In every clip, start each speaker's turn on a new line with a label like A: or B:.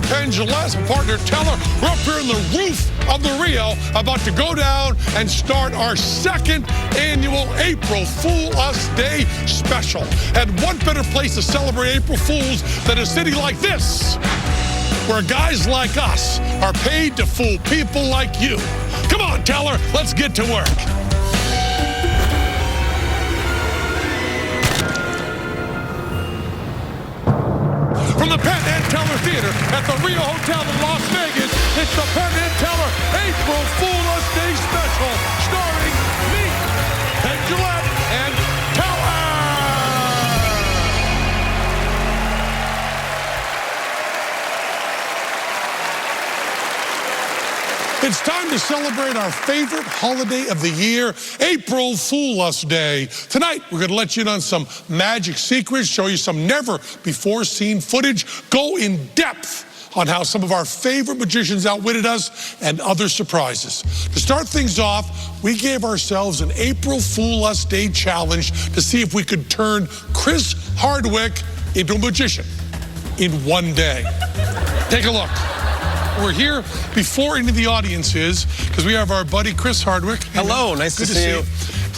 A: Penn Teller, partner Teller. We're up here in the roof of the Rio, about to go down and start our second annual April Fool Us Day special. And what better place to celebrate April Fools than a city like this, where guys like us are paid to fool people like you. Come on, Teller, let's get to work. From the Penn Teller Theater at the Rio Hotel in Las Vegas, it's the Penn Teller April Fool Us Day special, starring me, Penn Teller, and Teller. It's time to celebrate our favorite holiday of the year, April Fool Us Day. Tonight, we're going to let you in on some magic secrets, show you some never-before-seen footage, go in depth on how some of our favorite magicians outwitted us, and other surprises. To start things off, we gave ourselves an April Fool Us Day challenge to see if we could turn Chris Hardwick into a magician in one day. Take a look. We're here before any of the audience is, because we have our buddy Chris Hardwick.
B: Hello, nice to see you.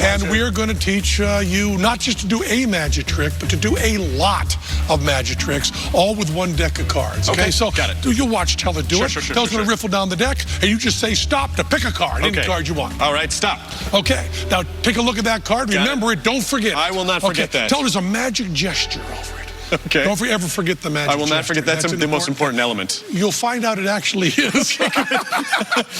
A: And we are going to teach you not just to do a magic trick, but to do a lot of magic tricks, all with one deck of cards.
B: Okay,
A: so
B: got it.
A: You'll watch Teller do it.
B: Sure,
A: Teller's going to riffle down the deck, and you just say stop to pick a card, any card you want.
B: All right, stop.
A: Okay, now take a look at that card. Remember it, don't forget it.
B: I will not forget that.
A: Teller's a magic gesture over it.
B: Okay.
A: Don't ever forget the magic
B: I will not
A: gesture.
B: forget that's the most important element.
A: You'll find out it actually is.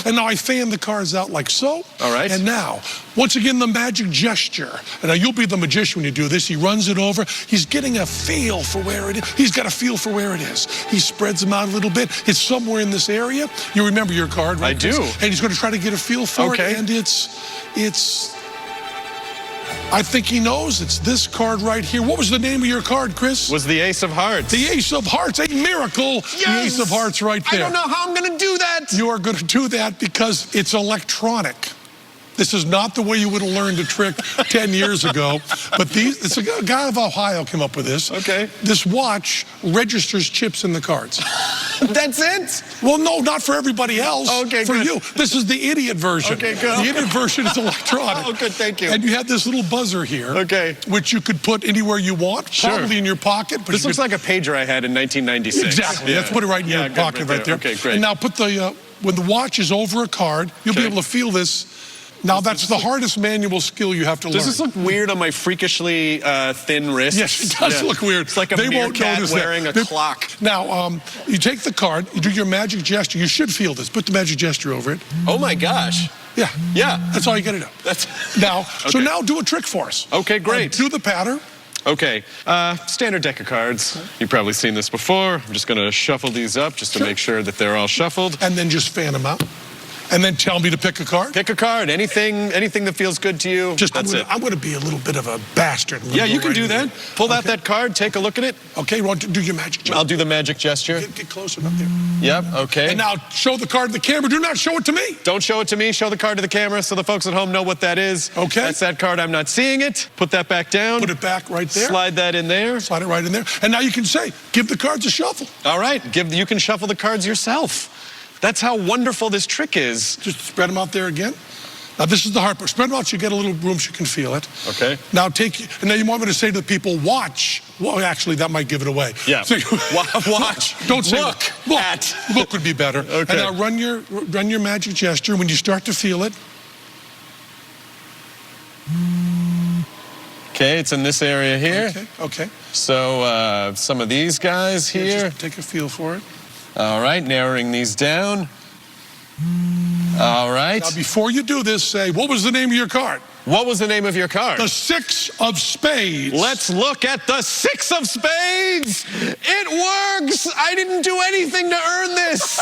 A: And now I fan the cards out like so.
B: All right.
A: And now, once again, the magic gesture. And now you'll be the magician when you do this. He runs it over. He's getting a feel for where it is. He's got a feel for where it is. He spreads them out a little bit. It's somewhere in this area. You remember your card, right?
B: I do.
A: And he's going to try to get a feel for it. And it's... I think he knows it's this card right here. What was the name of your card, Chris?
B: Was the Ace of Hearts.
A: The Ace of Hearts, a miracle.
B: Yes!
A: The Ace of Hearts right there.
B: I don't know how I'm going to do that.
A: You are going to do that because it's electronic. This is not the way you would have learned a trick 10 years ago. But it's a guy of Ohio came up with this.
B: Okay.
A: This watch registers chips in the cards.
B: That's it?
A: Well, no, not for everybody else.
B: Okay,
A: for
B: good.
A: you. This is the idiot version.
B: Okay, good.
A: The idiot version is electronic.
B: Oh, good, thank you.
A: And you have this little buzzer here.
B: Okay.
A: Which you could put anywhere you want.
B: Sure.
A: Probably in your pocket. But
B: This looks like a pager I had in 1996.
A: Exactly.
B: Yeah.
A: Let's put it right in your pocket right there.
B: Okay, great.
A: And now put the, when the watch is over a card, you'll be able to feel this. Now, that's the hardest manual skill you have to learn.
B: Does this look weird on my freakishly thin wrist?
A: Yes, it does look weird.
B: It's like a meerkat wearing a clock.
A: Now, you take the card, you do your magic gesture. You should feel this. Put the magic gesture over it.
B: Oh, my gosh.
A: Yeah.
B: Yeah.
A: That's all you got to do. Now, so now do a trick for us.
B: Okay, great.
A: Do the pattern.
B: Okay, standard deck of cards. You've probably seen this before. I'm just going to shuffle these up just to make sure that they're all shuffled.
A: And then just fan them out. And then tell me to pick a card.
B: Pick a card. Anything that feels good to you. That's it.
A: I'm going to be a little bit of a bastard.
B: Yeah, you can do that. Pull out that card. Take a look at it.
A: Okay, well, do your magic gesture.
B: I'll do the magic gesture.
A: Get closer up there.
B: Yep, okay.
A: And now show the card to the camera. Do not show it to me.
B: Don't show it to me. Show the card to the camera so the folks at home know what that is.
A: Okay.
B: That's that card. I'm not seeing it. Put that back down.
A: Put it back right there.
B: Slide that in there.
A: Slide it right in there. And now you can say, give the cards a shuffle.
B: All right. You can shuffle the cards yourself. That's how wonderful this trick is.
A: Just spread them out there again. Now, this is the hard part. Spread them out so you get a little room so you can feel it.
B: Okay.
A: Now, and now you want me to say to the people, watch. Well, actually, that might give it away.
B: Yeah.
A: So,
B: watch.
A: Don't say
B: look.
A: Look would be better.
B: Okay.
A: And now run your magic gesture. When you start to feel it.
B: Okay, it's in this area here.
A: Okay.
B: So some of these guys here.
A: Yeah, just take a feel for it.
B: All right, narrowing these down. All right.
A: Now, before you do this, say, what was the name of your card?
B: What was the name of your card?
A: The 6 of Spades.
B: Let's look at the 6 of Spades. It works. I didn't do anything to earn this.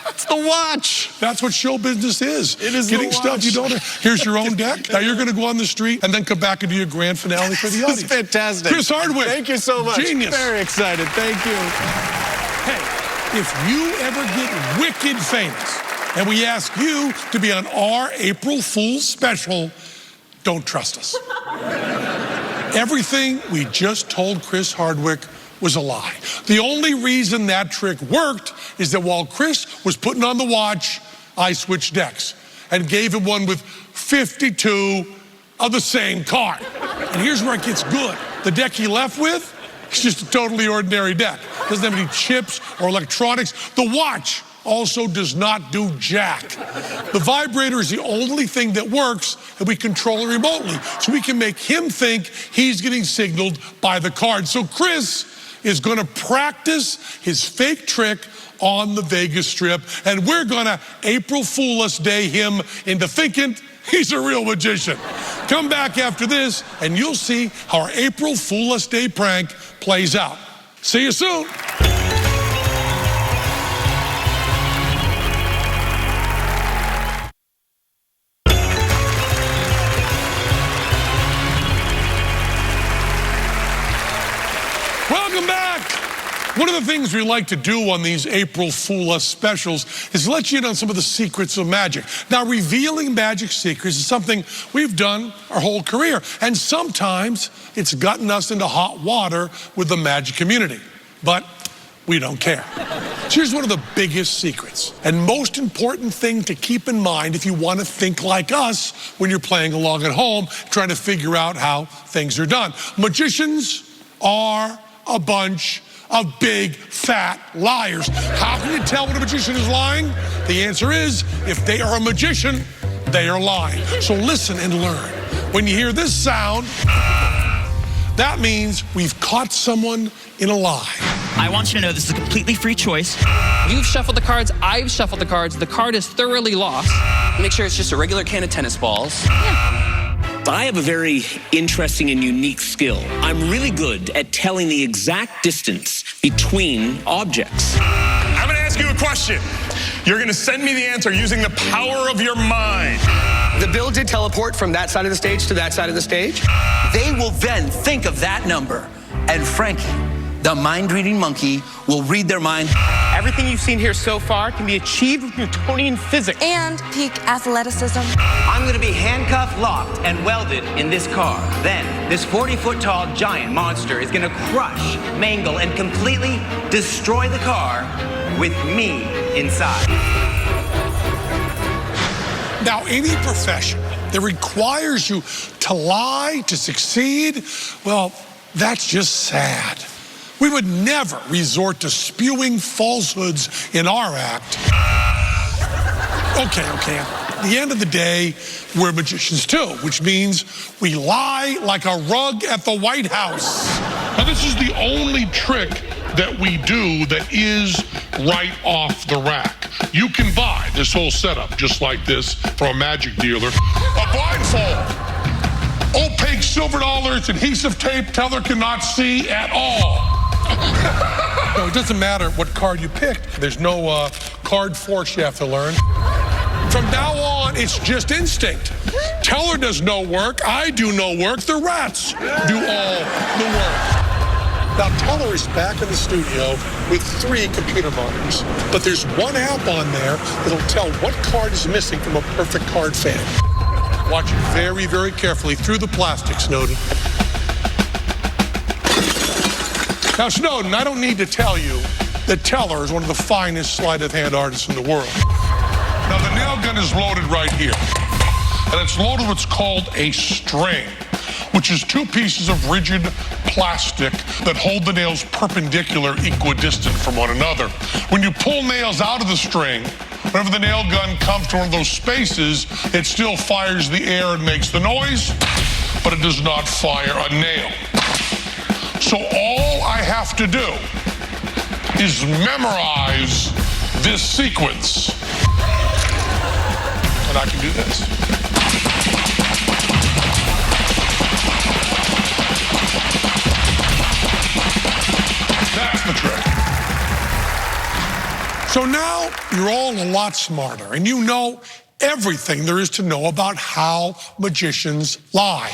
B: It's the watch.
A: That's what show business is.
B: It is
A: getting
B: the
A: stuff
B: watch.
A: you don't. Here's your own deck. Now you're going to go on the street and then come back and do your grand finale for the audience.
B: That's fantastic.
A: Chris Hardwick.
B: Thank you so much.
A: Genius.
B: Very excited. Thank you.
A: Hey, if you ever get wicked famous and we ask you to be on our April Fool's special, don't trust us. Everything we just told Chris Hardwick was a lie. The only reason that trick worked is that while Chris was putting on the watch, I switched decks and gave him one with 52 of the same card. And here's where it gets good. The deck he left with is just a totally ordinary deck. Doesn't have any chips or electronics. The watch also does not do jack. The vibrator is the only thing that works, and we control it remotely. So we can make him think he's getting signaled by the card. So Chris is gonna practice his fake trick on the Vegas Strip, and we're gonna April Fool's Day him into thinking he's a real magician. Come back after this, and you'll see how our April Fool's Day prank plays out. See you soon. Welcome back. One of the things we like to do on these April Fool's specials is let you in on some of the secrets of magic. Now, revealing magic secrets is something we've done our whole career, and sometimes it's gotten us into hot water with the magic community, but we don't care. So here's one of the biggest secrets and most important thing to keep in mind if you want to think like us when you're playing along at home, trying to figure out how things are done. Magicians are a bunch of big, fat liars. How can you tell when a magician is lying? The answer is, if they are a magician, they are lying. So listen and learn. When you hear this sound, that means we've caught someone in a lie.
C: I want you to know this is a completely free choice.
D: You've shuffled the cards, I've shuffled the cards, the card is thoroughly lost. Make sure it's just a regular can of tennis balls.
E: I have a very interesting and unique skill. I'm really good at telling the exact distance between objects.
F: I'm gonna ask you a question. You're gonna send me the answer using the power of your mind.
G: The bill did teleport from that side of the stage to that side of the stage.
H: They will then think of that number, and Frankie, the mind-reading monkey, will read their mind.
D: Everything you've seen here so far can be achieved with Newtonian physics.
I: And peak athleticism.
H: I'm going to be handcuffed, locked, and welded in this car. Then, this 40-foot-tall giant monster is going to crush, mangle, and completely destroy the car with me inside.
A: Now, any profession that requires you to lie to succeed, well, that's just sad. We would never resort to spewing falsehoods in our act. Okay. At the end of the day, we're magicians too, which means we lie like a rug at the White House. Now, this is the only trick that we do that is right off the rack. You can buy this whole setup just like this from a magic dealer. A blindfold, opaque silver dollars, adhesive tape, Teller cannot see at all. No, it doesn't matter what card you picked. There's no card force you have to learn. From now on, it's just instinct. Teller does no work, I do no work, the rats do all the work. Now, Teller is back in the studio with 3 computer monitors, but there's one app on there that'll tell what card is missing from a perfect card fan. Watch it very, very carefully through the plastic, Snowden. Now, Snowden, I don't need to tell you that Teller is one of the finest sleight of hand artists in the world. Now, the nail gun is loaded right here, and it's loaded what's called a string, which is 2 pieces of rigid plastic that hold the nails perpendicular, equidistant from one another. When you pull nails out of the string, whenever the nail gun comes to one of those spaces, it still fires the air and makes the noise, but it does not fire a nail. So all I have to do is memorize this sequence. And I can do this. That's the trick. So now you're all a lot smarter, and you know everything there is to know about how magicians lie.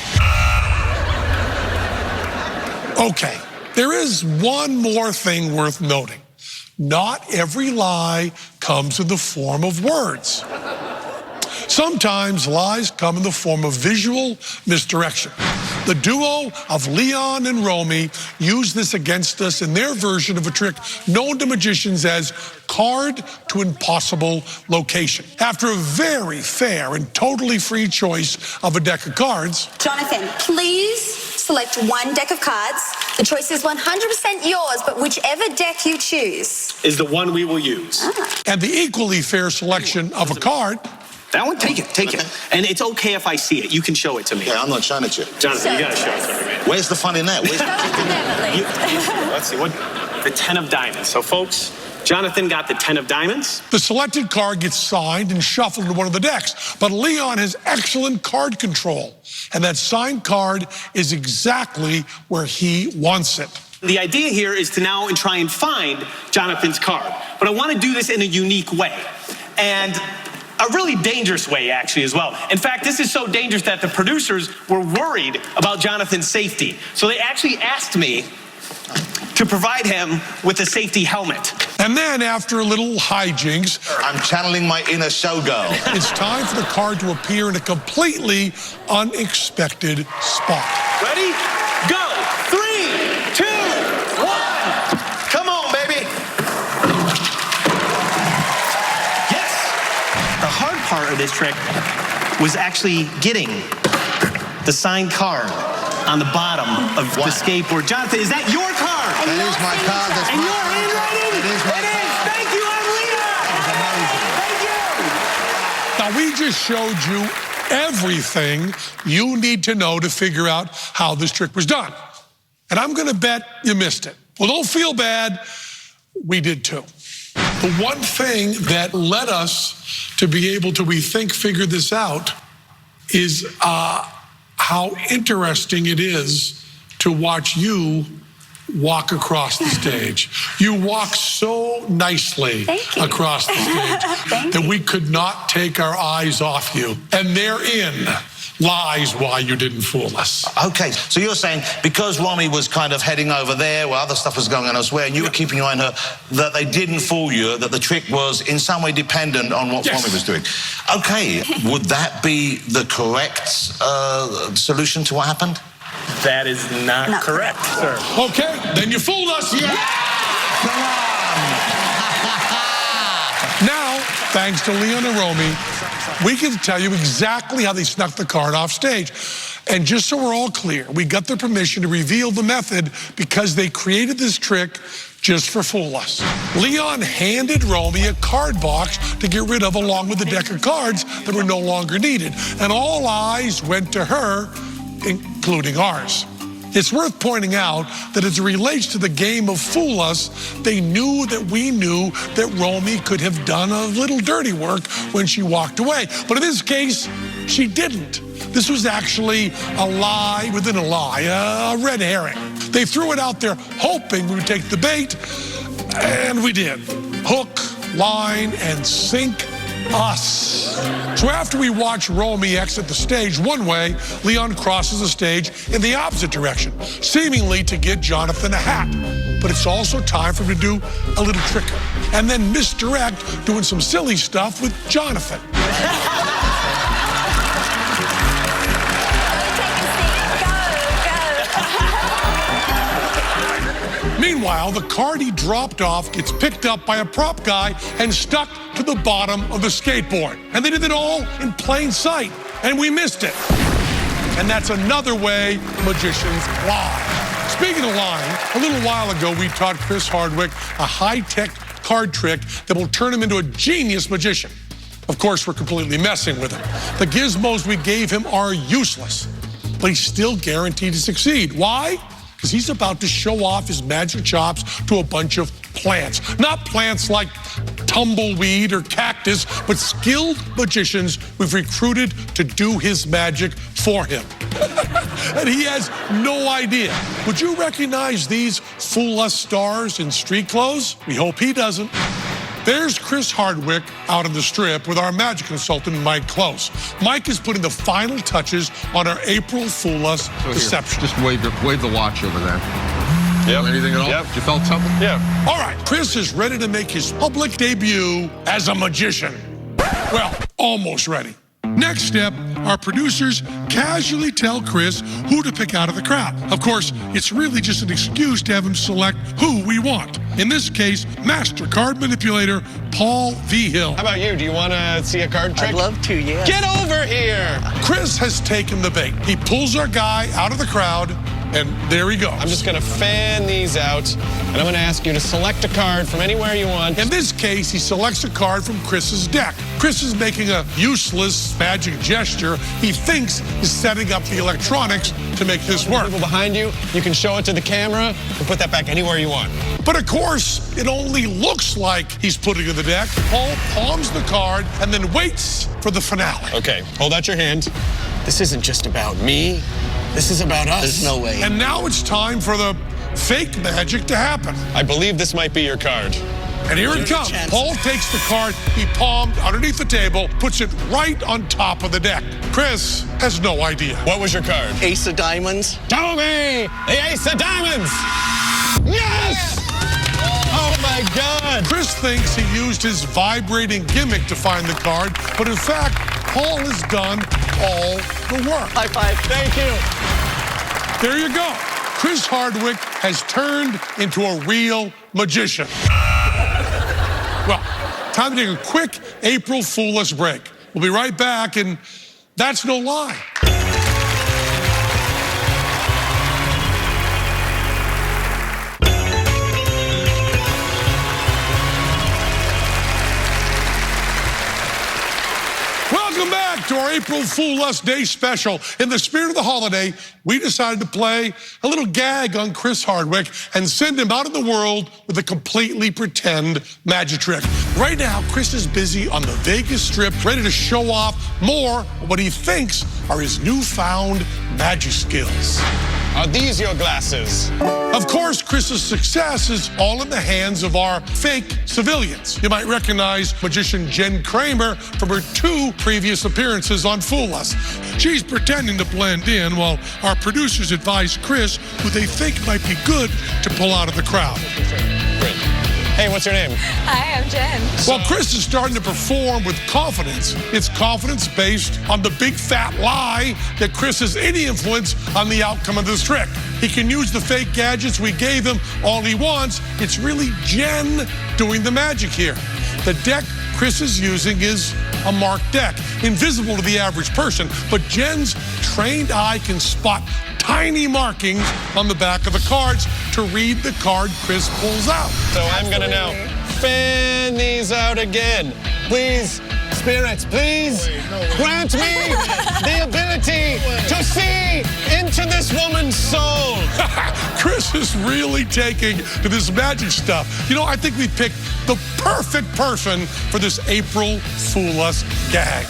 A: Okay, there is one more thing worth noting. Not every lie comes in the form of words. Sometimes lies come in the form of visual misdirection. The duo of Leon and Romy used this against us in their version of a trick known to magicians as card to impossible location. After a very fair and totally free choice of a deck of cards,
I: Jonathan, please select one deck of cards. The choice is 100% yours, but whichever deck you choose
G: Is the one we will use.
A: and the equally fair selection of a card,
G: That one? Take it. And it's okay if I see it. You can show it to me.
J: Yeah, I'm not showing it to you.
G: Jonathan, you gotta show it to me, man.
J: Where's the fun in that? Where's
G: Let's see, what? The 10 of diamonds. So, folks, Jonathan got the 10 of diamonds.
A: the selected card gets signed and shuffled into one of the decks. But Leon has excellent card control, and that signed card is exactly where he wants it.
G: The idea here is to now try and find Jonathan's card. But I want to do this in a unique way. And a really dangerous way, actually, as well. In fact, this is so dangerous that the producers were worried about Jonathan's safety. So they actually asked me to provide him with a safety helmet.
A: And then, after a little hijinks,
J: I'm channeling my inner showgirl.
A: it's time for the card to appear in a completely unexpected spot.
G: Ready? Go! 3, 2, 1. Come on, baby. Yes. The hard part of this trick was actually getting the signed card on the bottom of the skateboard. Jonathan, is that your card?
J: That is my card. That's
G: And
J: my
G: you're
J: card.
G: handwriting?
J: It is my
G: It is.
J: card.
G: Thank you, I'm Leon. Thank you.
A: Now, we just showed you everything you need to know to figure out how this trick was done. And I'm going to bet you missed it. Well, don't feel bad. We did too. The one thing that led us to be able to, we think, figure this out is how interesting it is to watch you walk across the stage. You walk so nicely across the stage that we could not take our eyes off you. And therein lies why you didn't fool us.
J: Okay, so you're saying because Romy was kind of heading over there where other stuff was going on elsewhere and you were keeping your eye on her, that they didn't fool you, that the trick was in some way dependent on what Romy was doing. Okay, would that be the correct solution to what happened?
G: That is not correct, sir.
A: Okay, then you fooled us.
J: Yeah! Come on!
A: Now, thanks to Leon and Romy, we can tell you exactly how they snuck the card off stage. And just so we're all clear, we got their permission to reveal the method because they created this trick just for fool us. Leon handed Romy a card box to get rid of along with the deck of cards that were no longer needed. And all eyes went to her, including ours. It's worth pointing out that as it relates to the game of Fool Us, they knew that we knew that Romy could have done a little dirty work when she walked away. But in this case, she didn't. This was actually a lie within a lie, a red herring. They threw it out there hoping we would take the bait, and we did. Hook, line, and sink us. So after we watch Romy exit the stage one way, Leon crosses the stage in the opposite direction, seemingly to get Jonathan a hat. But it's also time for him to do a little trick and then misdirect doing some silly stuff with Jonathan. Meanwhile, the card he dropped off gets picked up by a prop guy and stuck to the bottom of the skateboard. And they did it all in plain sight, and we missed it. And that's another way magicians lie. Speaking of lying, a little while ago, we taught Chris Hardwick a high-tech card trick that will turn him into a genius magician. Of course, we're completely messing with him. The gizmos we gave him are useless, but he's still guaranteed to succeed. Why? Because he's about to show off his magic chops to a bunch of plants. Not plants like tumbleweed or cactus, but skilled magicians we've recruited to do his magic for him. And he has no idea. Would you recognize these Fool Us stars in street clothes? We hope he doesn't. There's Chris Hardwick out on the strip with our magic consultant, Mike Close. Mike is putting the final touches on our April Fool Us deception.
K: Just wave the watch over there.
B: Yep.
K: Anything at all?
B: Yep.
K: You felt something?
B: Yeah.
A: All right, Chris is ready to make his public debut as a magician. Well, almost ready. Next step, our producers casually tell Chris who to pick out of the crowd. Of course, it's really just an excuse to have him select who we want. In this case, master card manipulator Paul V. Hill.
B: How about you? Do you want to see a card trick?
H: I'd love to, yeah.
B: Get over here!
A: Chris has taken the bait. He pulls our guy out of the crowd, and there he goes.
B: I'm just going to fan these out, and I'm going to ask you to select a card from anywhere you want.
A: In this case, he selects a card from Chris's deck. Chris is making a useless magic gesture he thinks is setting up the electronics to make this work.
B: People behind you, you can show it to the camera and put that back anywhere you want.
A: But of course, it only looks like he's putting it in the deck. Paul palms the card and then waits for the finale.
B: Okay, hold out your hand. This isn't just about me. This is about us.
H: There's no way.
A: And now it's time for the fake magic to happen.
B: I believe this might be your card.
A: And here it comes. Paul takes the card he palmed underneath the table, puts it right on top of the deck. Chris has no idea.
B: What was your card?
H: Ace of diamonds.
B: Tell me! The Ace of Diamonds! Yes! Oh my God!
A: Chris thinks he used his vibrating gimmick to find the card, but in fact, Paul has done all the work.
H: High five.
B: Thank you.
A: There you go. Chris Hardwick has turned into a real magician. Well, time to take a quick April Fool-us break. We'll be right back, and that's no lie. Welcome back to our April Fool-us Day special. In the spirit of the holiday, we decided to play a little gag on Chris Hardwick and send him out of the world with a completely pretend magic trick. Right now, Chris is busy on the Vegas Strip, ready to show off more of what he thinks are his newfound magic skills.
B: Are these your glasses?
A: Of course, Chris's success is all in the hands of our fake civilians. You might recognize magician Jen Kramer from her 2 previous appearances on Fool Us. She's pretending to blend in while our producers advise Chris who they think might be good to pull out of the crowd.
B: Great. Hey, what's your name?
L: Hi, I'm Jen.
A: While Chris is starting to perform with confidence, it's confidence based on the big fat lie that Chris has any influence on the outcome of this trick. He can use the fake gadgets we gave him all he wants. It's really Jen doing the magic here. The deck Chris is using is a marked deck, invisible to the average person, but Jen's trained eye can spot tiny markings on the back of the cards to read the card Chris pulls out.
B: So I'm gonna now fan these out again. Please, spirits, please grant me the ability to see into this woman's soul.
A: Chris is really taking to this magic stuff. You know, I think we picked the perfect person for this April Fool Us gag.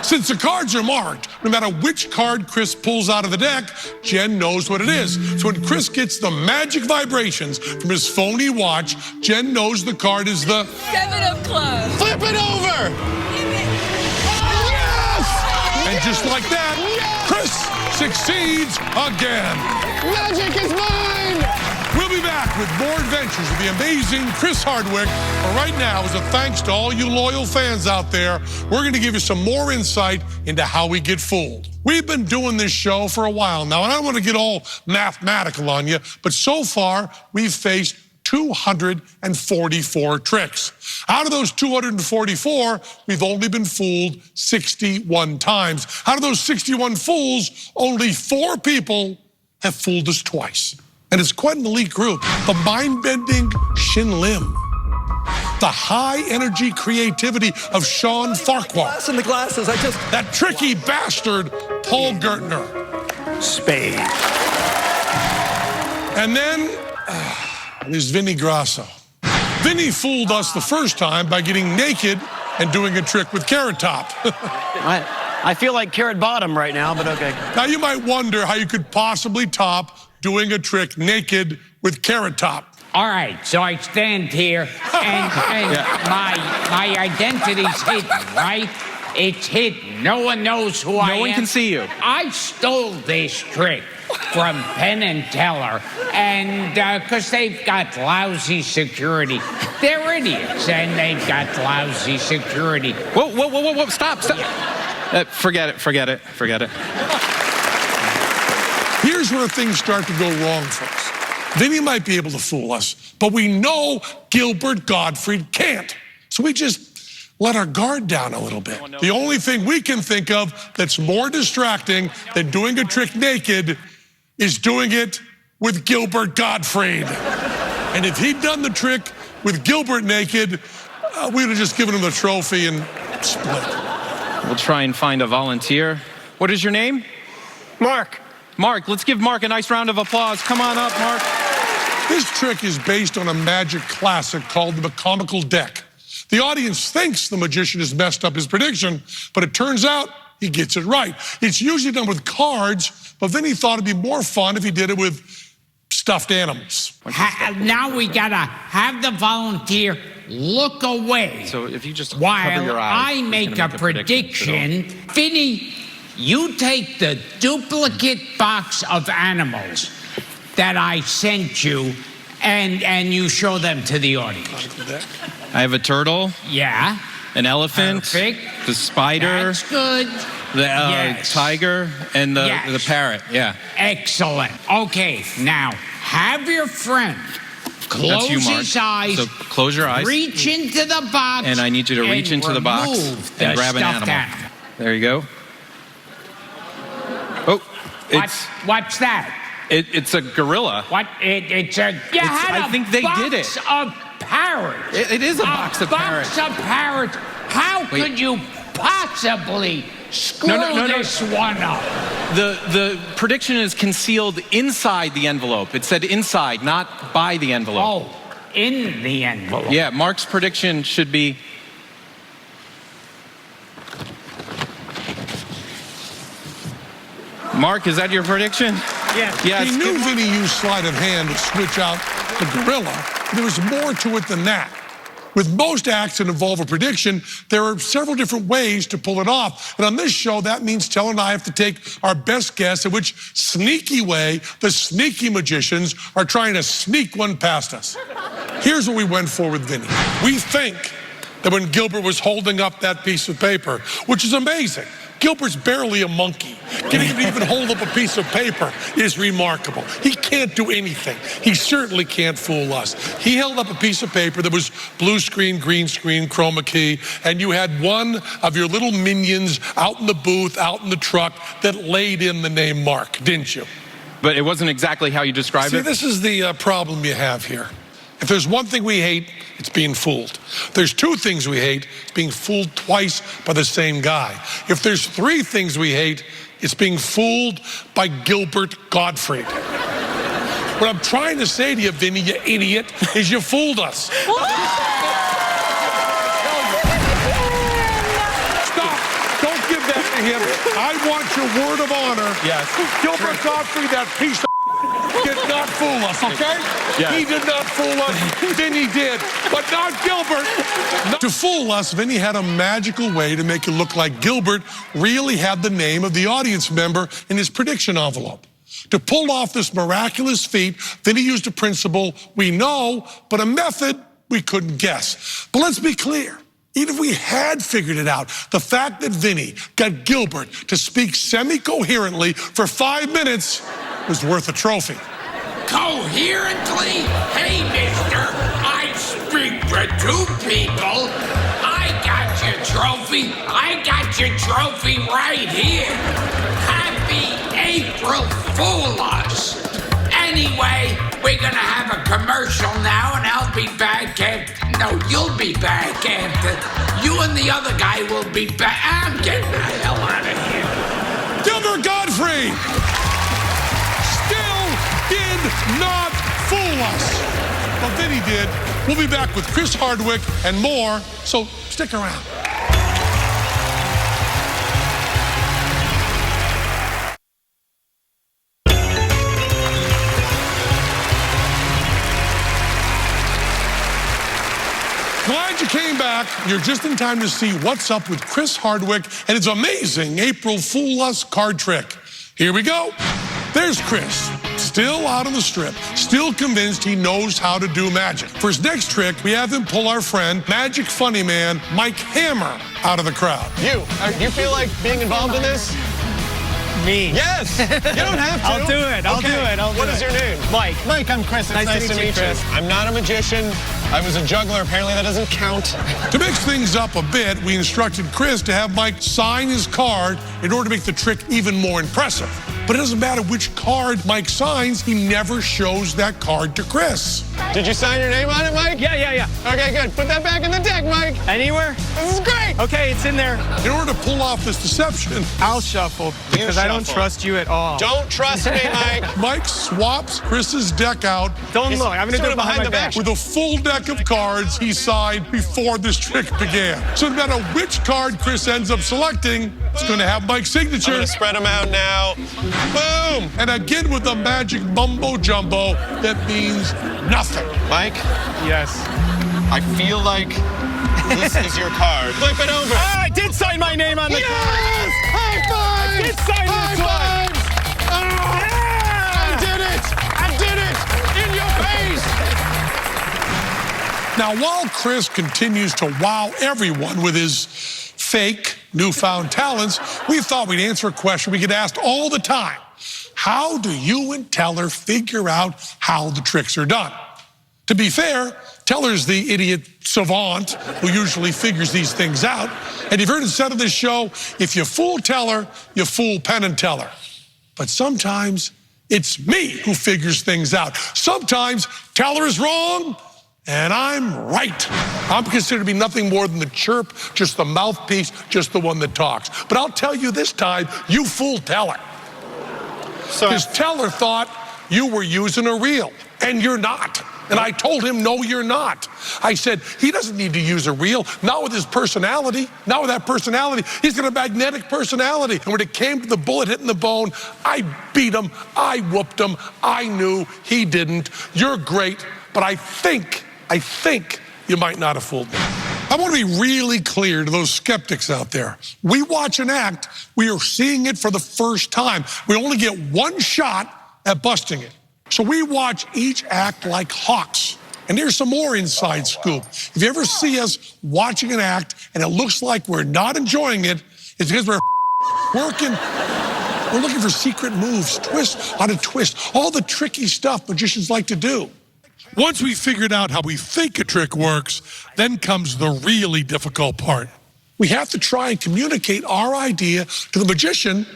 A: Since the cards are marked, no matter which card Chris pulls out of the deck, Jen knows what it is. So when Chris gets the magic vibrations from his phony watch, Jen knows the card is the
L: 7 of clubs.
B: Flip it over!
A: Yes! And just like that, Chris succeeds again.
B: Magic is mine!
A: We'll be back with more adventures of the amazing Chris Hardwick. But right now, as a thanks to all you loyal fans out there, we're going to give you some more insight into how we get fooled. We've been doing this show for a while now, and I don't want to get all mathematical on you, but so far, we've faced 244 tricks. Out of those 244, we've only been fooled 61 times. Out of those 61 fools, only 4 people have fooled us twice. And it's quite an elite group. The mind-bending Shin Lim. The high-energy creativity of Sean Farquhar.
H: In the glasses,
A: That tricky bastard, Paul Gertner.
H: Spade.
A: And then there's Vinny Grasso. Vinny fooled us the first time by getting naked and doing a trick with Carrot Top.
H: I feel like Carrot Bottom right now, but okay.
A: Now you might wonder how you could possibly top doing a trick naked with Carrot Top.
M: All right, so I stand here, and my identity's hidden, right? It's hidden. No one knows who I am.
D: No one can see you.
M: I stole this trick from Penn Teller, and because they've got lousy security. They're idiots, and they've got lousy security.
D: Whoa, stop.
B: Forget it.
A: Here's where things start to go wrong, folks. Vinny might be able to fool us, but we know Gilbert Gottfried can't. So we just let our guard down a little bit. The only thing we can think of that's more distracting than doing a trick naked is doing it with Gilbert Gottfried. And if he'd done the trick with Gilbert naked, we'd have just given him the trophy and split.
B: We'll try and find a volunteer. What is your name?
N: Mark.
B: Mark, let's give Mark a nice round of applause. Come on up, Mark.
A: This trick is based on a magic classic called the Mechanical Deck. The audience thinks the magician has messed up his prediction, but it turns out he gets it right. It's usually done with cards, but then he thought it'd be more fun if he did it with stuffed animals.
M: Now we gotta have the volunteer look away.
B: So if you just cover
M: while
B: your eyes,
M: I make a prediction. Vinny, you take the duplicate box of animals that I sent you and you show them to the audience.
B: I have a turtle.
M: Yeah.
B: An elephant.
M: Perfect.
B: The spider.
M: That's good.
B: The tiger and the parrot. Yeah.
M: Excellent. Okay, now have your friend close his eyes.
B: So close your eyes.
M: Reach into the box.
B: And I need you to reach into the box and grab an animal. There you go. Oh,
M: what's that?
B: It's a gorilla.
M: What? It's a.
B: I think they did it.
M: Of parrots.
B: It is a box of parrots.
M: Box of parrots. How could you possibly screw this one up?
B: The prediction is concealed inside the envelope. It said inside, not by the envelope.
M: Oh, in the envelope.
B: Yeah, Mark's prediction should be. Mark, is that your prediction?
A: Yes. He knew Vinny used sleight of hand to switch out the gorilla. There was more to it than that. With most acts that involve a prediction, there are several different ways to pull it off. And on this show, that means Teller and I have to take our best guess at which sneaky way the sneaky magicians are trying to sneak one past us. Here's what we went for with Vinny. We think that when Gilbert was holding up that piece of paper, which is amazing. Gilbert's barely a monkey. Getting him to even hold up a piece of paper is remarkable. He can't do anything. He certainly can't fool us. He held up a piece of paper that was blue screen, green screen, chroma key, and you had one of your little minions out in the booth, out in the truck, that laid in the name Mark, didn't you?
B: But it wasn't exactly how you described it?
A: See, this is the problem you have here. If there's one thing we hate, it's being fooled. There's two things we hate, it's being fooled twice by the same guy. If there's three things we hate, it's being fooled by Gilbert Gottfried. What I'm trying to say to you, Vinny, you idiot, is you fooled us. Stop. Don't give that to him. I want your word of honor.
B: Yes.
A: Gilbert Gottfried, that piece of did not fool us, okay?
B: Yes.
A: He did not fool us, Vinny did, but not Gilbert. To fool us, Vinny had a magical way to make it look like Gilbert really had the name of the audience member in his prediction envelope. To pull off this miraculous feat, Vinny used a principle we know, but a method we couldn't guess. But let's be clear. Even if we had figured it out, the fact that Vinny got Gilbert to speak semi-coherently for 5 minutes was worth a trophy.
M: Coherently? Hey, mister, I speak for two people. I got your trophy. I got your trophy right here. Happy April Fool us. Anyway, we're gonna have a commercial now, and I'll be back after. No, you'll be back after. You and the other guy will be back. I'm getting the hell out of here.
A: Gilbert Gottfried still did not fool us. But Vinny did. We'll be back with Chris Hardwick and more, so stick around. Glad you came back. You're just in time to see what's up with Chris Hardwick and his amazing April Fool Us card trick. Here we go. There's Chris. still out on the strip, still convinced he knows how to do magic. For his next trick, we have him pull our friend, magic funny man, Mike Hammer, out of the crowd.
B: You feel like being involved in this?
N: Me.
B: Yes. You don't have to.
N: I'll do it. I'll do it.
B: What is your name?
N: Mike.
B: Mike, I'm Chris. It's nice to meet you.
N: Chris.
B: I'm not a magician. I was a juggler. Apparently that doesn't count.
A: To mix things up a bit, we instructed Chris to have Mike sign his card in order to make the trick even more impressive. But it doesn't matter which card Mike signs, he never shows that card to Chris.
B: Did you sign your name on it, Mike?
N: Yeah.
B: Okay, good. Put that back in the deck, Mike.
N: Anywhere?
B: This is great.
N: Okay, it's in there.
A: In order to pull off this deception,
N: I'll shuffle because I don't trust you at all.
B: Don't trust me, Mike.
A: Mike swaps Chris's deck out.
N: Don't look. I'm going to do it behind my back.
A: With a full deck of cards he signed before this trick began. So no matter which card Chris ends up selecting, it's going to have Mike's signature.
B: I'm going to spread them out now. Boom!
A: And again with the magic mumbo jumbo that means nothing.
B: Mike?
N: Yes.
B: I feel like this is your card. Flip it over.
N: Oh, I did sign my name on the card.
B: High five!
N: I did sign this one.
B: I did it! I did it! In your face!
A: Now, while Chris continues to wow everyone with his fake, newfound talents, we thought we'd answer a question we get asked all the time. How do you and Teller figure out how the tricks are done? To be fair, Teller's the idiot savant who usually figures these things out. And you've heard it said on this show, if you fool Teller, you fool Penn Teller. But sometimes it's me who figures things out. Sometimes Teller is wrong, and I'm right. I'm considered to be nothing more than the chirp, just the mouthpiece, just the one that talks. But I'll tell you this time, you fooled Teller. Because Teller thought you were using a reel, and you're not. And I told him, no, you're not. I said, he doesn't need to use a reel, not with his personality, not with that personality. He's got a magnetic personality. And when it came to the bullet hitting the bone, I beat him, I whooped him, I knew he didn't. You're great, but I think you might not have fooled me. I want to be really clear to those skeptics out there. We watch an act, we are seeing it for the first time. We only get one shot at busting it. So we watch each act like hawks. And here's some more inside scoop. If you ever see us watching an act and it looks like we're not enjoying it, it's because we're working. We're looking for secret moves, twist on a twist, all the tricky stuff magicians like to do. Once we figured out how we think a trick works, then comes the really difficult part. We have to try and communicate our idea to the magician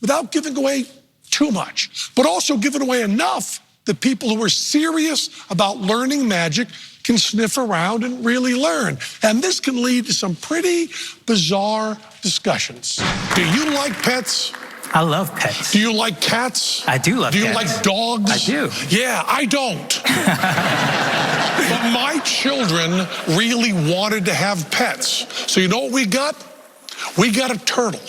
A: without giving away too much, but also giving away enough that people who are serious about learning magic can sniff around and really learn. And this can lead to some pretty bizarre discussions. Do you like pets?
C: I love pets.
A: Do you like cats?
C: I do love cats.
A: Do you like dogs?
C: I do.
A: Yeah, I don't. But my children really wanted to have pets. So you know what we got? We got a turtle.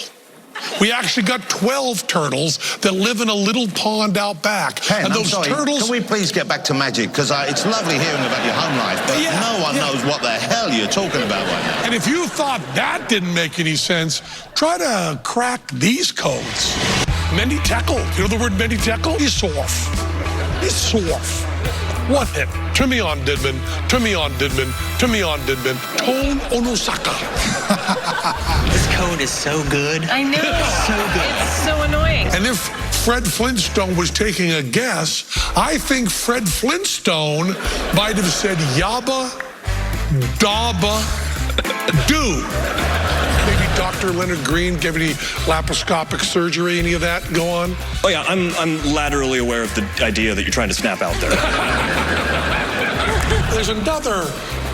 A: We actually got 12 turtles that live in a little pond out back.
J: Penn,
A: and those turtles.
J: Can we please get back to magic? Because it's lovely hearing about your home life, but no one knows what the hell you're talking about right now.
A: And if you thought that didn't make any sense, try to crack these codes. Many tekel. You know the word many tekel? Isorf. Isorf. What hit? Tumi on Didman, Tumi on Didman, Tumi on Didman, Tone Onosaka.
C: This code is so good.
L: I know.
C: So good.
L: It's so annoying.
A: And if Fred Flintstone was taking a guess, I think Fred Flintstone might have said Yabba, Dabba, Do. Maybe Dr. Leonard Green gave any laparoscopic surgery, any of that go on?
O: Oh yeah, I'm laterally aware of the idea that you're trying to snap out there.
A: There's another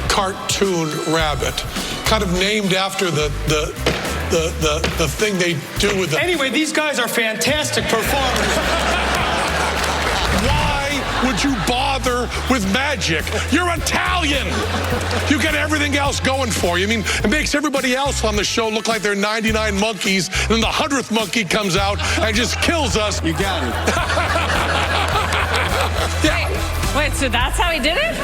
A: cartoon rabbit, kind of named after the thing they do with the...
N: Anyway, these guys are fantastic performers.
A: Why would you bother with magic? You're Italian. You got everything else going for you. I mean, it makes everybody else on the show look like they're 99 monkeys, and then the 100th monkey comes out and just kills us.
N: You got it.
A: Yeah.
L: Wait, so that's how he did it?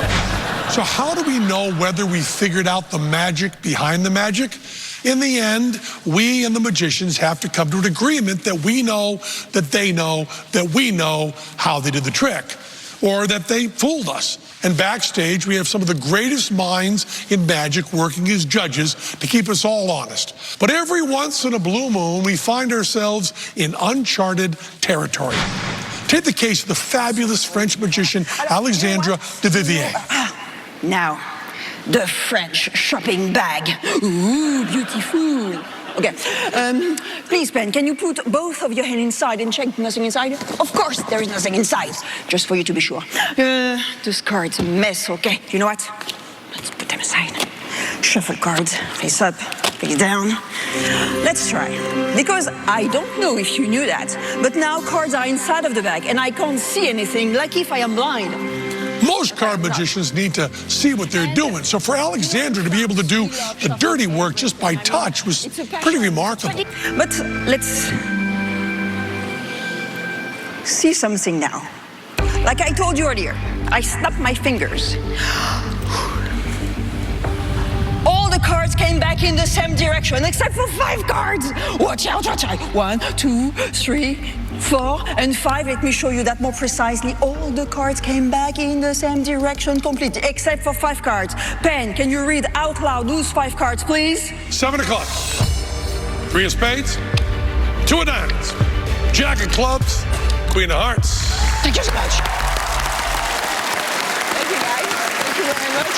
A: So how do we know whether we figured out the magic behind the magic? In the end, we and the magicians have to come to an agreement that we know, that they know, that we know how they did the trick, or that they fooled us. And backstage, we have some of the greatest minds in magic working as judges to keep us all honest. But every once in a blue moon, we find ourselves in uncharted territory. Take the case of the fabulous French magician Alexandra de Vivier.
P: Now, the French shopping bag. Ooh, beautiful. Okay. Please, Penn, can you put both of your hands inside and check nothing inside? Of course, there is nothing inside. Just for you to be sure. This card's a mess, okay? You know what? Let's put them aside. Shuffle cards. Face up, face down. Let's try. Because I don't know if you knew that, but now cards are inside of the bag and I can't see anything, like if I am blind.
A: Most card magicians need to see what they're doing. So for Alexandra to be able to do the dirty work just by touch was pretty remarkable.
P: But let's see something now. Like I told you earlier, I snapped my fingers. All the cards came back in the same direction, except for 5 cards. Watch out, watch out. 1, 2, 3, 4, and 5. Let me show you that more precisely. All the cards came back in the same direction completely, except for 5 cards. Penn, can you read out loud those 5 cards, please?
A: 7 o'clock. 3 of spades. 2 of diamonds. Jack of clubs. Queen of hearts.
P: Thank you so much. Thank you, guys. Thank you very much.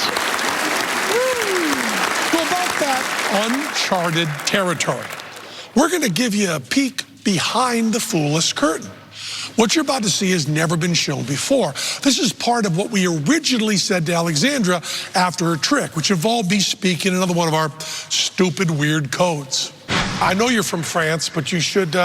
A: So about that uncharted territory, we're going to give you a peek behind the fool's curtain. What you're about to see has never been shown before. This is part of what we originally said to Alexandra after her trick, which involved me speaking another one of our stupid, weird codes. I know you're from France, but you should,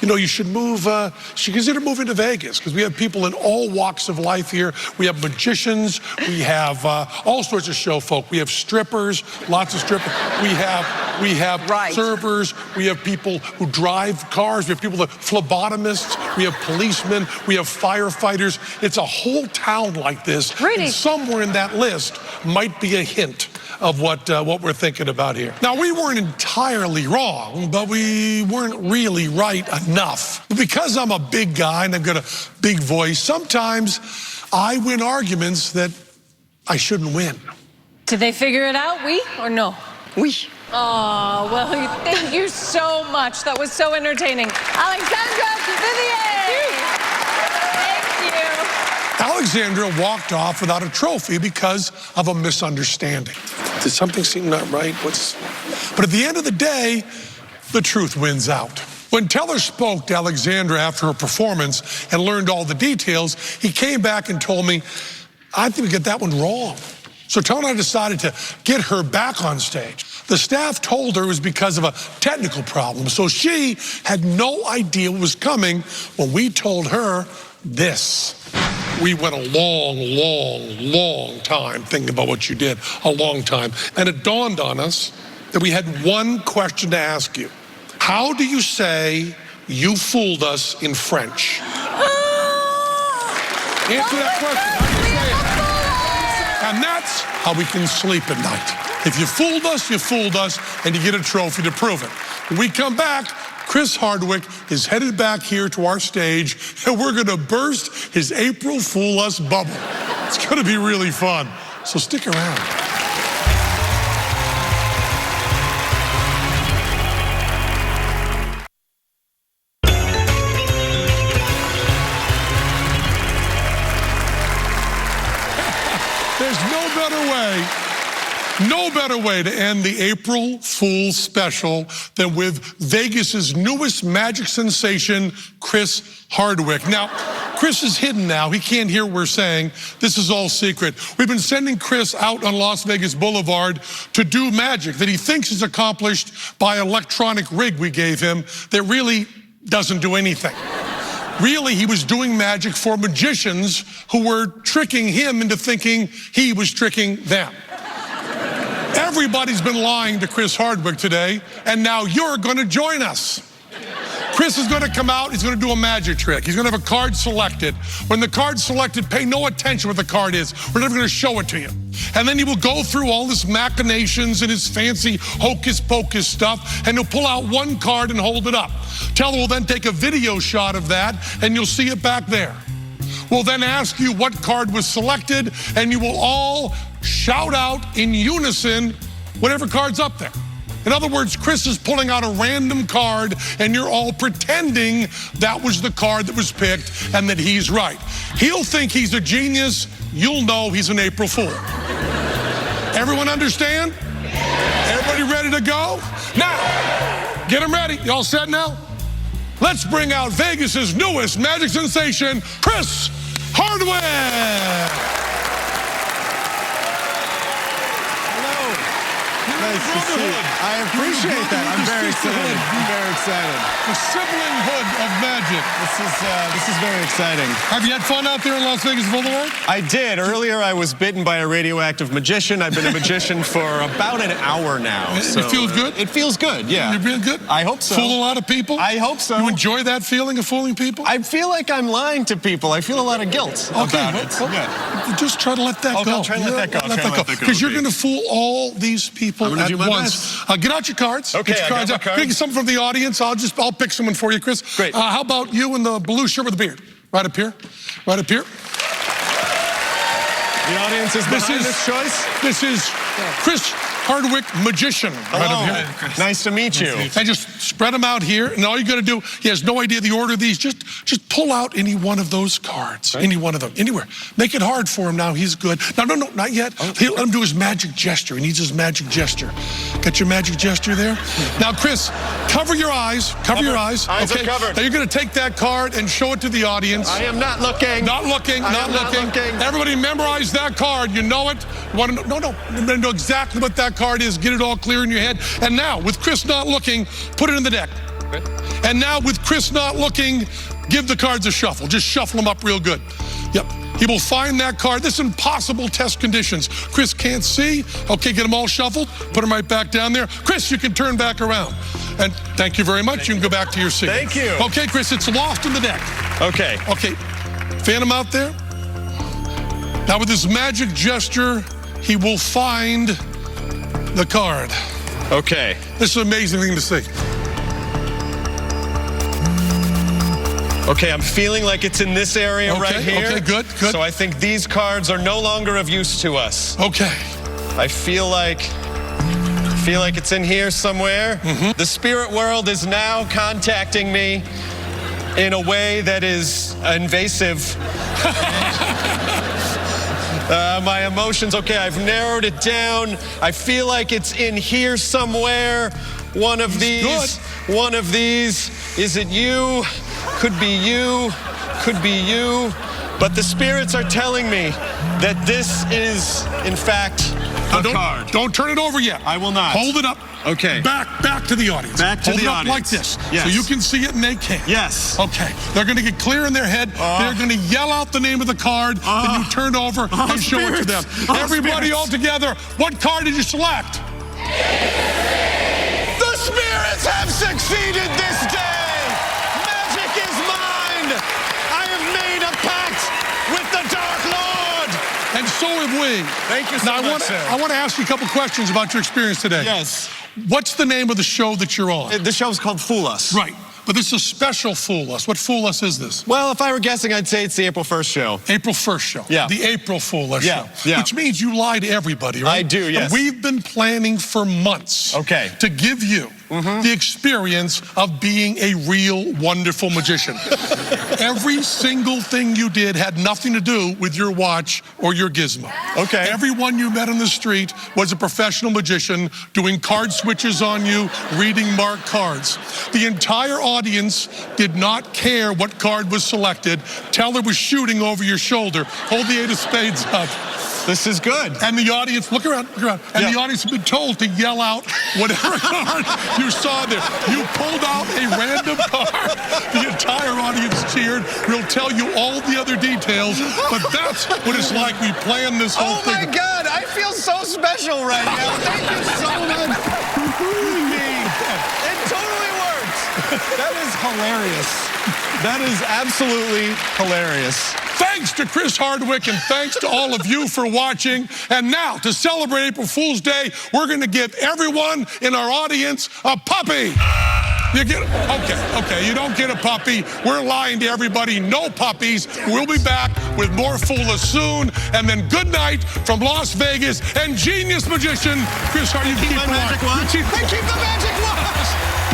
A: you should move, should consider moving to Vegas, because we have people in all walks of life here. We have magicians, we have all sorts of show folk. We have strippers, lots of strippers. We have servers, we have people who drive cars, we have people that phlebotomists, we have policemen, we have firefighters. It's a whole town like this.
L: Really?
A: And somewhere in that list might be a hint of what we're thinking about here. Now, we weren't entirely wrong, but we weren't really right enough. Because I'm a big guy and I've got a big voice, sometimes I win arguments that I shouldn't win.
L: Did they figure it out, we or no?
P: We.
L: Oh, well, thank you so much. That was so entertaining. Alexandra Vivier! Thank you.
A: Alexandra walked off without a trophy because of a misunderstanding. Did something seem not right? But at the end of the day, the truth wins out. When Teller spoke to Alexandra after her performance and learned all the details, he came back and told me, I think we get that one wrong. So Teller and I decided to get her back on stage. The staff told her it was because of a technical problem, so she had no idea what was coming when we told her this. We went a long time thinking about what you did, a long time. And it dawned on us that we had one question to ask you. How do you say you fooled us in French? Answer that question. How do you say it? And that's how we can sleep at night. If you fooled us, and you get a trophy to prove it. When we come back, Chris Hardwick is headed back here to our stage, and we're going to burst his April Fool Us bubble. It's going to be really fun, so stick around. There's no better way to end the April Fool's special than with Vegas's newest magic sensation, Chris Hardwick. Now, Chris is hidden now. He can't hear what we're saying. This is all secret. We've been sending Chris out on Las Vegas Boulevard to do magic that he thinks is accomplished by an electronic rig we gave him that really doesn't do anything. Really, he was doing magic for magicians who were tricking him into thinking he was tricking them. Everybody's been lying to Chris Hardwick today, and now you're going to join us. Chris is going to come out. He's going to do a magic trick. He's going to have a card selected. When the card's selected, pay no attention what the card is. We're never going to show it to you. And then he will go through all his machinations and his fancy hocus-pocus stuff, and he'll pull out one card and hold it up. Teller will then take a video shot of that, and you'll see it back there. We'll then ask you what card was selected, and you will all shout out in unison whatever card's up there. In other words, Chris is pulling out a random card, and you're all pretending that was the card that was picked and that he's right. He'll think he's a genius. You'll know he's an April Fool. Everyone understand? Everybody ready to go? Now, get them ready. You all set now? Let's bring out Vegas's newest magic sensation, Chris Hardwick.
B: Nice to see you. I appreciate that. I'm very excited. I'm very excited.
A: The sibling hood of magic.
B: This is very exciting.
A: Have you had fun out there in Las Vegas Boulevard?
B: I did. Earlier, I was bitten by a radioactive magician. I've been a magician for about an hour now. So,
A: it feels good?
B: It feels good, yeah.
A: You're being good?
B: I hope so.
A: Fool a lot of people?
B: I hope so.
A: You enjoy that feeling of fooling people?
B: I feel like I'm lying to people. I feel a lot of guilt about it.
A: Yeah. Just try to let that go.
B: I'll try to let that go.
A: Because you're going to fool all these people at
B: do my
A: once. Get out your cards.
B: Okay,
A: Get your cards out. Pick some from the audience. I'll pick someone for you, Chris.
B: Great.
A: How about you in the blue shirt with the beard? Right up here. Right up here.
B: The audience is behind this choice?
A: This is Chris Hardwick, magician.
B: Hello.
A: Right up here.
B: Nice to meet you.
A: And just spread them out here. And all you got to do, he has no idea the order of these. Just pull out any one of those cards. Right. Any one of them. Anywhere. Make it hard for him now. He's good. No, not yet. He'll let him do his magic gesture. He needs his magic gesture. Got your magic gesture there? Now, Chris, cover your eyes. Cover your eyes.
B: Eyes are covered.
A: Now, you're going to take that card and show it to the audience.
B: I am not looking.
A: Not looking. Not looking. Everybody memorize that card. You know it. You want to know? No. Know exactly what that card is. Get it all clear in your head. And now, with Chris not looking, put it in the deck. Okay. And now, with Chris not looking, give the cards a shuffle. Just shuffle them up real good. Yep. He will find that card. This is impossible test conditions. Chris can't see. Okay, get them all shuffled. Put them right back down there. Chris, you can turn back around. And thank you very much. You can go back to your seat.
B: Thank you.
A: Okay, Chris, it's lost in the deck.
B: Okay.
A: Okay. Fan him out there. Now, with his magic gesture, he will find the card.
B: Okay.
A: This is an amazing thing to see.
B: Okay, I'm feeling like it's in this area right here.
A: Okay, good.
B: So I think these cards are no longer of use to us.
A: Okay.
B: I feel like it's in here somewhere. Mm-hmm. The spirit world is now contacting me in a way that is invasive. My emotions, okay, I've narrowed it down. I feel like it's in here somewhere. One of these. Is it you? Could be you. Could be you. But the spirits are telling me that this is, in fact, the card.
A: Don't turn it over yet.
B: I will not.
A: Hold it up.
B: Okay.
A: Back to the audience.
B: Back to
A: Hold
B: the
A: it up
B: audience.
A: like this.
B: Yes.
A: So you can see it and they can't.
B: Yes.
A: Okay. They're going to get clear in their head. They're going to yell out the name of the card that you turned over and show it to them. Everybody all together, what card did you select?
B: The spirits have succeeded this day. Magic is mine. I have made a pact with the Dark Lord.
A: And so have we.
B: Thank you so much, sir.
A: I want to ask you a couple questions about your experience today.
B: Yes.
A: What's the name of the show that you're on?
B: The show's called Fool Us.
A: Right. But this is a special Fool Us. What Fool Us is this?
B: Well, if I were guessing, I'd say it's the April 1st show.
A: April 1st show.
B: Yeah.
A: The April Fool Us show.
B: Yeah.
A: Which means you lie to everybody, right?
B: I do, yes.
A: And we've been planning for months to give you the experience of being a real, wonderful magician. Every single thing you did had nothing to do with your watch or your gizmo.
B: Okay.
A: Everyone you met on the street was a professional magician doing card switches on you, reading marked cards. The entire audience did not care what card was selected. Teller was shooting over your shoulder. Hold the 8 of spades up.
B: This is good.
A: And the audience, look around. And the audience has been told to yell out whatever card you saw there. You pulled out a random card. The entire audience cheered. We'll tell you all the other details, but that's what it's like. We planned this whole thing.
B: Oh my God, I feel so special right now. Thank you so much for fooling me. It totally worked. That is hilarious. That is absolutely hilarious.
A: Thanks to Chris Hardwick and thanks to all of you for watching. And now, to celebrate April Fool's Day, we're going to give everyone in our audience a puppy. You get okay, you don't get a puppy. We're lying to everybody. No puppies. We'll be back with more Fool Us soon. And then good night from Las Vegas and genius magician Chris Hardwick.
B: Keep my magic watch. I keep the magic watch.